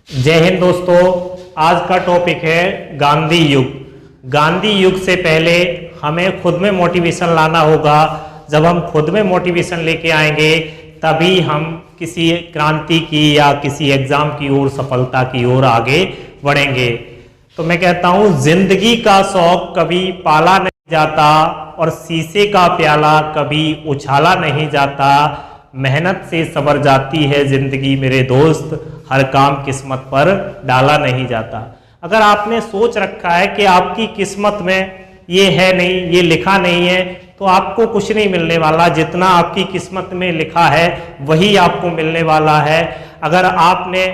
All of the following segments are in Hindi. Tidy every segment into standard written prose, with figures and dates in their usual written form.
जय हिंद दोस्तों। आज का टॉपिक है गांधी युग। गांधी युग से पहले हमें खुद में मोटिवेशन लाना होगा। जब हम खुद में मोटिवेशन लेके आएंगे तभी हम किसी क्रांति की या किसी एग्जाम की ओर, सफलता की ओर आगे बढ़ेंगे। तो मैं कहता हूं, जिंदगी का शौक कभी पाला नहीं जाता और शीशे का प्याला कभी उछाला नहीं जाता। मेहनत से सवर जाती है जिंदगी मेरे दोस्त, हर काम किस्मत पर डाला नहीं जाता। अगर आपने सोच रखा है कि आपकी किस्मत में ये है नहीं, ये लिखा नहीं है, तो आपको कुछ नहीं मिलने वाला। जितना आपकी किस्मत में लिखा है वही आपको मिलने वाला है। अगर आपने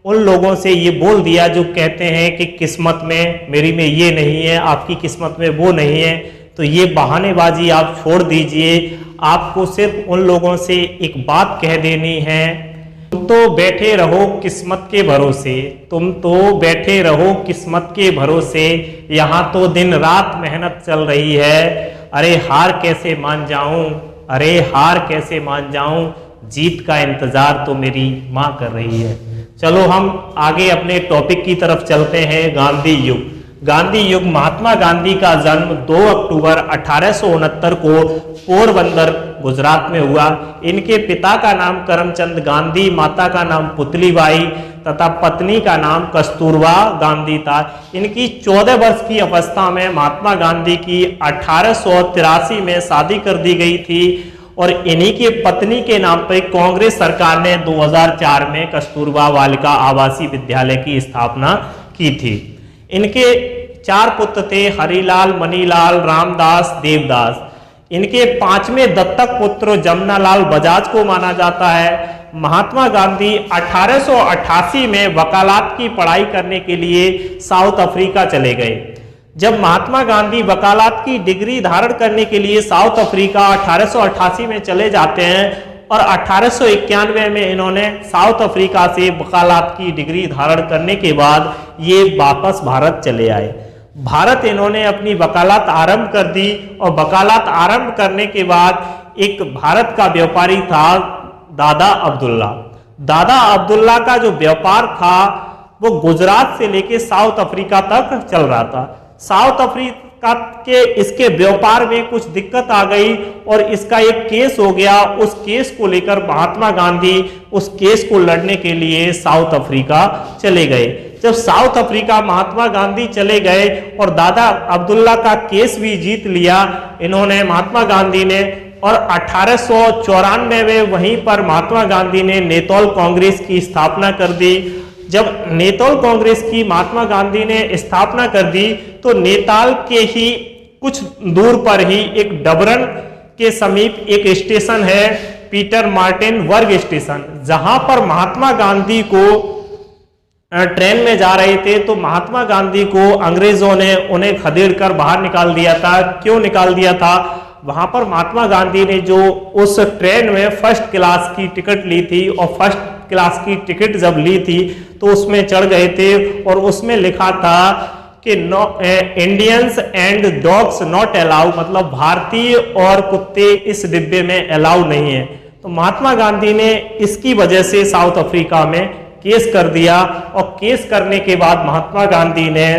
उन लोगों से ये बोल दिया जो कहते हैं कि किस्मत में मेरी में ये नहीं है, आपकी किस्मत में वो नहीं है, तो ये बहानेबाजी आप छोड़ दीजिए। आपको सिर्फ उन लोगों से एक बात कह देनी है, तुम तो बैठे रहो किस्मत के भरोसे, तुम तो बैठे रहो किस्मत के भरोसे, यहाँ तो दिन रात मेहनत चल रही है। अरे हार कैसे मान जाऊं, अरे हार कैसे मान जाऊं, जीत का इंतजार तो मेरी माँ कर रही है। चलो हम आगे अपने टॉपिक की तरफ चलते हैं। गांधी युग। गांधी युग, महात्मा गांधी का जन्म 2 अक्टूबर 1869 को पोरबंदर गुजरात में हुआ। इनके पिता का नाम करमचंद गांधी, माता का नाम पुतलीबाई तथा पत्नी का नाम कस्तूरबा गांधी था। इनकी 14 वर्ष की अवस्था में महात्मा गांधी की 1883 में शादी कर दी गई थी और इन्हीं के पत्नी के नाम पर कांग्रेस सरकार ने 2004 में कस्तूरबा बालिका आवासीय विद्यालय की स्थापना की थी। इनके 4 पुत्र थे, हरिलाल, मनीलाल, रामदास, देवदास। इनके 5वें दत्तक पुत्र जमनालाल बजाज को माना जाता है। महात्मा गांधी 1888 में वकालत की पढ़ाई करने के लिए साउथ अफ्रीका चले गए। जब महात्मा गांधी वकालत की डिग्री धारण करने के लिए साउथ अफ्रीका 1888 में चले जाते हैं और 1891 में इन्होंने साउथ अफ्रीका से वकालत की डिग्री धारण करने के बाद ये वापस भारत चले आए। भारत इन्होंने अपनी वकालत आरंभ कर दी और वकालत आरंभ करने के बाद एक भारत का व्यापारी था दादा अब्दुल्ला। दादा अब्दुल्ला का जो व्यापार था वो गुजरात से लेके साउथ अफ्रीका तक चल रहा था। साउथ अफ्रीका के इसके व्यापार में कुछ दिक्कत आ गई और इसका एक केस हो गया। उस केस को लेकर महात्मा गांधी उस केस को लड़ने के लिए साउथ अफ्रीका चले गए। जब साउथ अफ्रीका महात्मा गांधी चले गए और दादा अब्दुल्ला का केस भी जीत लिया इन्होंने, महात्मा गांधी ने, और 1894 में वहीं पर महात्मा गांधी ने नेतौल कांग्रेस की स्थापना कर दी। जब नेतौल कांग्रेस की महात्मा गांधी ने स्थापना कर दी तो नेताल के ही कुछ दूर पर ही एक डबरन के समीप एक स्टेशन है, पीटर मार्टिन वर्ग स्टेशन, जहां पर महात्मा गांधी को ट्रेन में जा रहे थे तो महात्मा गांधी को अंग्रेजों ने उन्हें खदेड़कर बाहर निकाल दिया था। क्यों निकाल दिया था? वहां पर महात्मा गांधी ने जो उस ट्रेन में फर्स्ट क्लास की टिकट ली थी और फर्स्ट क्लास की टिकट जब ली थी तो उसमें चढ़ गए थे और उसमें लिखा था कि Indians and dogs not allow, मतलब भारतीय और कुत्ते इस डिब्बे में अलाउ नहीं है। तो महात्मा गांधी ने इसकी वजह से साउथ अफ्रीका में केस कर दिया और केस करने के बाद महात्मा गांधी ने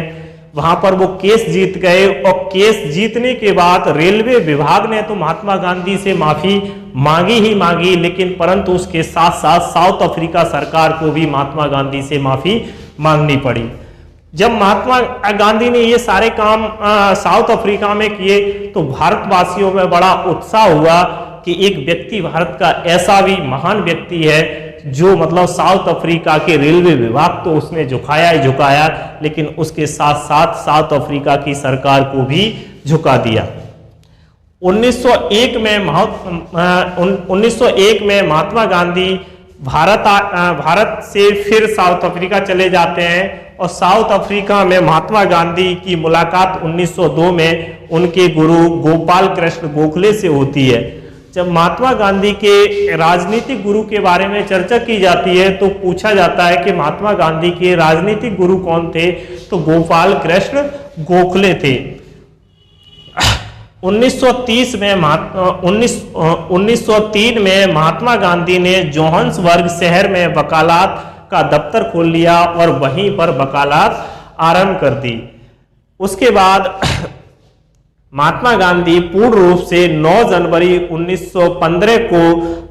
वहां पर वो केस जीत गए और केस जीतने के बाद रेलवे विभाग ने तो महात्मा गांधी से माफी मांगी ही मांगी, लेकिन परंतु उसके साथ साथ साउथ अफ्रीका सरकार को भी महात्मा गांधी से माफी मांगनी पड़ी। जब महात्मा गांधी ने ये सारे काम साउथ अफ्रीका में किए तो भारतवासियों में बड़ा उत्साह हुआ कि एक व्यक्ति भारत का ऐसा भी महान व्यक्ति है जो मतलब साउथ अफ्रीका के रेलवे विभाग तो उसने झुकाया ही झुकाया, लेकिन उसके साथ साथ साउथ अफ्रीका की सरकार को भी झुका दिया। 1901 में महात्मा गांधी भारत से फिर साउथ अफ्रीका चले जाते हैं और साउथ अफ्रीका में महात्मा गांधी की मुलाकात 1902 में उनके गुरु गोपाल कृष्ण गोखले से होती है। जब महात्मा गांधी के राजनीतिक गुरु के बारे में चर्चा की जाती है तो पूछा जाता है कि महात्मा गांधी के राजनीतिक गुरु कौन थे, तो गोपाल कृष्ण गोखले थे। 1903 में महात्मा गांधी ने जोहान्सबर्ग शहर में वकालत का दफ्तर खोल लिया और वहीं पर वकालत आरंभ कर दी। उसके बाद महात्मा गांधी पूर्ण रूप से 9 जनवरी 1915 को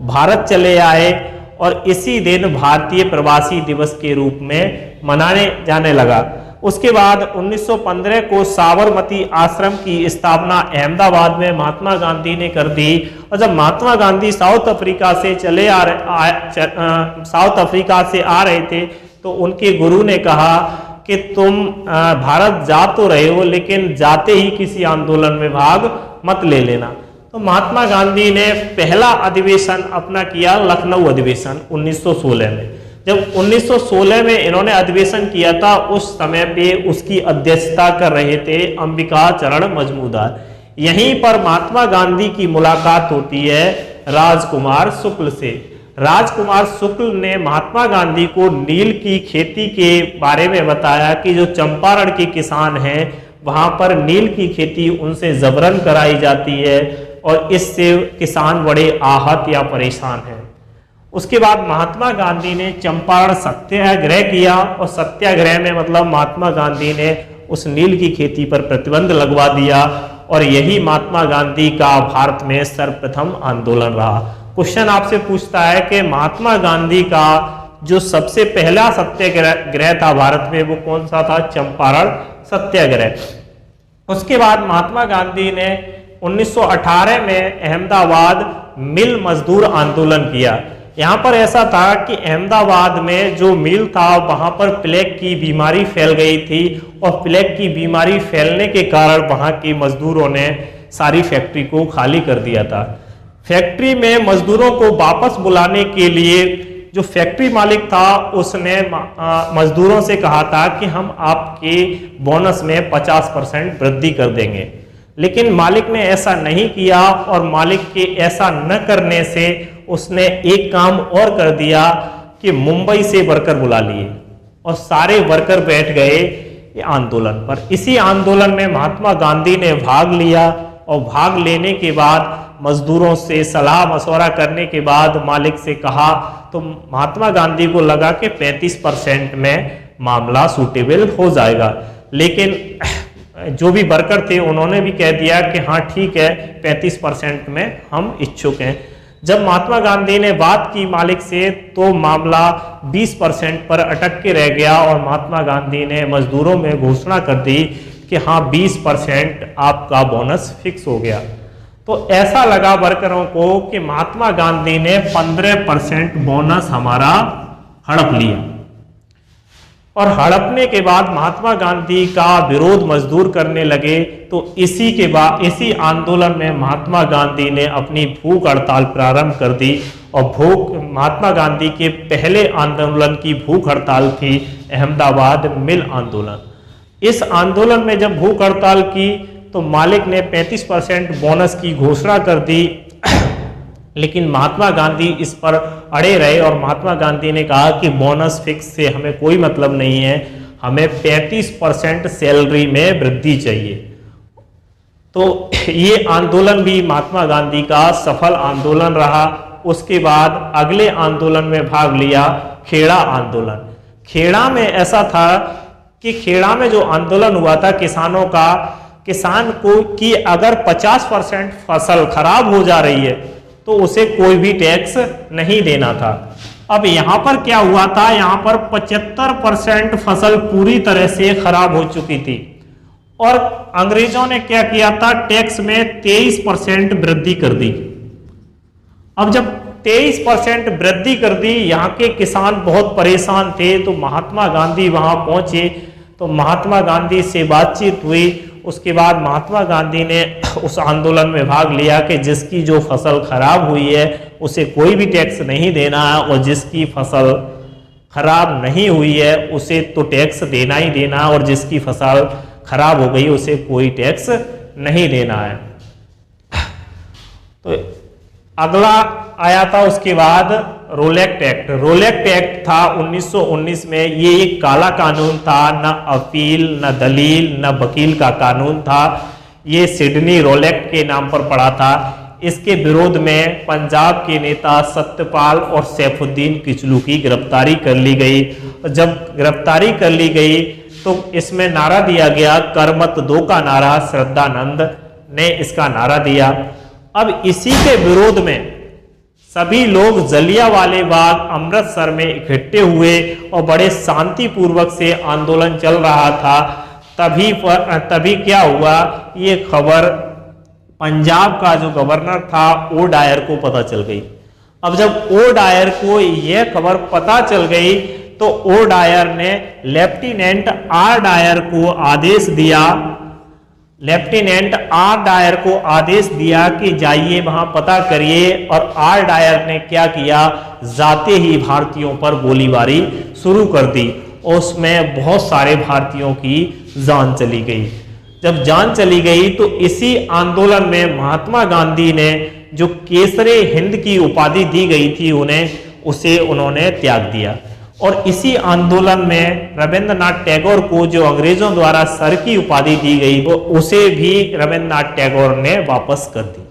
भारत चले आए और इसी दिन भारतीय प्रवासी दिवस के रूप में मनाने जाने लगा। उसके बाद 1915 को साबरमती आश्रम की स्थापना अहमदाबाद में महात्मा गांधी ने कर दी। और जब महात्मा गांधी साउथ अफ्रीका से आ रहे थे तो उनके गुरु ने कहा कि तुम भारत जा तो रहे हो, लेकिन जाते ही किसी आंदोलन में भाग मत ले लेना। तो महात्मा गांधी ने पहला अधिवेशन अपना किया लखनऊ अधिवेशन 1916 में। जब 1916 में इन्होंने अधिवेशन किया था, उस समय पे उसकी अध्यक्षता कर रहे थे अंबिका चरण मजमूदार। यहीं पर महात्मा गांधी की मुलाकात होती है राजकुमार शुक्ल से। राजकुमार शुक्ल ने महात्मा गांधी को नील की खेती के बारे में बताया कि जो चंपारण के किसान हैं वहां पर नील की खेती उनसे जबरन कराई जाती है और इससे किसान बड़े आहत या परेशान हैं। उसके बाद महात्मा गांधी ने चंपारण सत्याग्रह किया और सत्याग्रह में मतलब महात्मा गांधी ने उस नील की खेती पर प्रतिबंध लगवा दिया और यही महात्मा गांधी का भारत में सर्वप्रथम आंदोलन रहा। क्वेश्चन आपसे पूछता है कि महात्मा गांधी का जो सबसे पहला सत्याग्रह था भारत में वो कौन सा था? चंपारण सत्याग्रह। उसके बाद महात्मा गांधी ने 1918 में अहमदाबाद मिल मजदूर आंदोलन किया। यहाँ पर ऐसा था कि अहमदाबाद में जो मिल था वहां पर प्लेग की बीमारी फैल गई थी और प्लेग की बीमारी फैलने के कारण वहां के मजदूरों ने सारी फैक्ट्री को खाली कर दिया था। फैक्ट्री में मजदूरों को वापस बुलाने के लिए जो फैक्ट्री मालिक था उसने मजदूरों से कहा था कि हम आपके बोनस में 50% वृद्धि कर देंगे, लेकिन मालिक ने ऐसा नहीं किया और मालिक के ऐसा न करने से उसने एक काम और कर दिया कि मुंबई से वर्कर बुला लिए और सारे वर्कर बैठ गए आंदोलन पर। इसी आंदोलन में महात्मा गांधी ने भाग लिया और भाग लेने के बाद मजदूरों से सलाह मशवरा करने के बाद मालिक से कहा तो महात्मा गांधी को लगा कि 35% में मामला सूटेबल हो जाएगा, लेकिन जो भी वर्कर थे उन्होंने भी कह दिया कि हाँ ठीक है 35% में हम इच्छुक हैं। जब महात्मा गांधी ने बात की मालिक से तो मामला 20% पर अटक के रह गया और महात्मा गांधी ने मजदूरों में घोषणा कर दी कि हाँ 20% आपका बोनस फिक्स हो गया। तो ऐसा लगा वर्करों को कि महात्मा गांधी ने 15% बोनस हमारा हड़प लिया और हड़पने के बाद महात्मा गांधी का विरोध मजदूर करने लगे। तो इसी आंदोलन में महात्मा गांधी ने अपनी भूख हड़ताल प्रारंभ कर दी और महात्मा गांधी के पहले आंदोलन की भूख हड़ताल थी अहमदाबाद मिल आंदोलन। इस आंदोलन में जब भूख हड़ताल की तो मालिक ने 35% बोनस की घोषणा कर दी, लेकिन महात्मा गांधी इस पर अड़े रहे और महात्मा गांधी ने कहा कि बोनस फिक्स से हमें कोई मतलब नहीं है, हमें 35% सैलरी में वृद्धि चाहिए। तो ये आंदोलन भी महात्मा गांधी का सफल आंदोलन रहा। उसके बाद अगले आंदोलन में भाग लिया खेड़ा आंदोलन। खेड़ा में ऐसा था कि खेड़ा में जो आंदोलन हुआ था किसानों का, किसान को कि अगर 50% फसल खराब हो जा रही है तो उसे कोई भी टैक्स नहीं देना था। अब यहाँ पर क्या हुआ था, यहाँ पर 75% फसल पूरी तरह से खराब हो चुकी थी और अंग्रेजों ने क्या किया था, टैक्स में 23% वृद्धि कर दी। अब जब 23% वृद्धि कर दी, यहाँ के किसान बहुत परेशान थे, तो महात्मा गांधी वहां पहुंचे तो महात्मा गांधी से बातचीत हुई। उसके बाद महात्मा गांधी ने उस आंदोलन में भाग लिया कि जिसकी जो फसल खराब हुई है उसे कोई भी टैक्स नहीं देना है और जिसकी फसल खराब नहीं हुई है उसे तो टैक्स देना ही देना है और जिसकी फसल खराब हो गई उसे कोई टैक्स नहीं देना है। तो अगला आया था उसके बाद रोलेक्ट एक्ट। रोलेक्ट एक्ट था 1919 में। ये एक काला कानून था, न अपील न दलील न वकील का कानून था। ये सिडनी रोलेक्ट के नाम पर पड़ा था। इसके विरोध में पंजाब के नेता सत्यपाल और सैफुद्दीन किचलू की गिरफ्तारी कर ली गई। जब गिरफ्तारी कर ली गई तो इसमें नारा दिया गया, कर मत दो का नारा श्रद्धानंद ने इसका नारा दिया। अब इसी के विरोध में सभी लोग जलियांवाला बाग अमृतसर में इकट्ठे हुए और बड़े शांतिपूर्वक से आंदोलन चल रहा था। तभी क्या हुआ, ये खबर पंजाब का जो गवर्नर था ओ डायर को पता चल गई। अब जब ओ डायर को यह खबर पता चल गई तो ओ डायर ने लेफ्टिनेंट आर डायर को आदेश दिया कि जाइए वहां पता करिए। और आर डायर ने क्या किया, जाते ही भारतीयों पर गोलीबारी शुरू कर दी। उसमें बहुत सारे भारतीयों की जान चली गई। जब जान चली गई तो इसी आंदोलन में महात्मा गांधी ने जो केसरे हिंद की उपाधि दी गई थी उसे उन्होंने त्याग दिया। और इसी आंदोलन में रविंद्रनाथ टैगोर को जो अंग्रेजों द्वारा सर की उपाधि दी गई उसे भी रविंद्रनाथ टैगोर ने वापस कर दी।